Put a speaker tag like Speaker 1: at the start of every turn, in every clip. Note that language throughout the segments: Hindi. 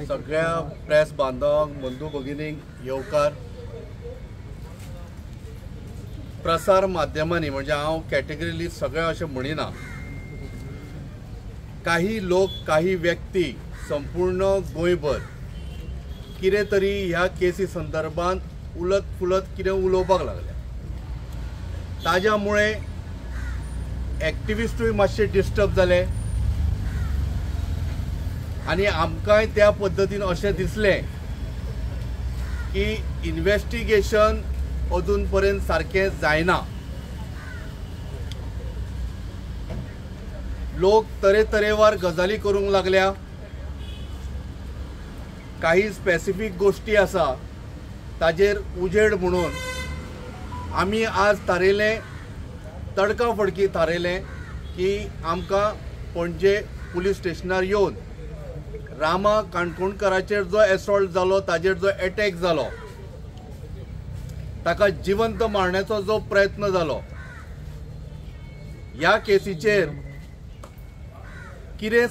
Speaker 1: सगळ्या प्रेस बांधवांक बंधू भगिनींक येवकार प्रसार माध्यमांनी म्हणजे हांव कॅटेगरीली सगळे अशें म्हणिना काही लोक काही व्यक्ती संपूर्ण गोंयभर कितें तरी ह्या केसी संदर्भात उलत फुलत कितें उलोवपाक लागल्या ताज्या मुळे एक्टिविस्टूय मातशे डिस्टर्ब जाले आनी आमकांय त्या पद्दतीन अशें दिसलें की इन्वेस्टिगेशन अजून पर्यंत सारकें जायना। लोक तरेतरेवार गजाली करूंक लागल्या। काही स्पेसिफिक गोष्टी आसा ताजेर उजेड म्हणून आमी आज थारयलें तडकाफडकी थारयलें की आमकां पणजे पुलीस स्टेशनार येवन रामा काणकोणकराचेर जो एसॉल्ट जालो ताजेर जो अटॅक जालो ताका जिवंत मारण्याचो जो प्रयत्न जालो ह्या केसीचेर कितें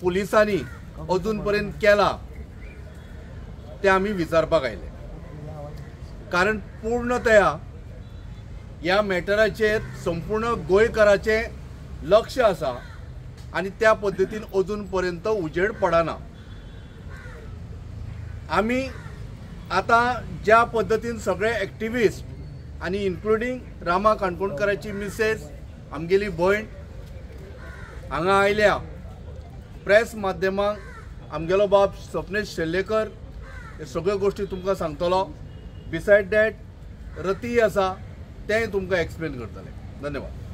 Speaker 1: पुलिसांनी अजून पर्यंत केला ते आमी विचारपाक आयले कारण पूर्णतया ह्या मॅटराचेर संपूर्ण गोंयकाराचें लक्ष आसा आनी त्या पद्दतीन अजून पर्यंत उजेड पडना। आमी आतां ज्या पद्दतीन सगळे एक्टिविस्ट आनी इन्क्लुडींग रामा काणकोणकराची मिसेस आमगेली भयण हांगा आयल्या प्रेस माध्यमांक आमगेलो बाब स्वप्नेश शेल्लेकर हे सगळ्यो गोष्टी तुमकां सांगतलो। बिसायड डॅट रती आसा तेंय तुमकां एक्सप्लेन करतले। धन्यवाद।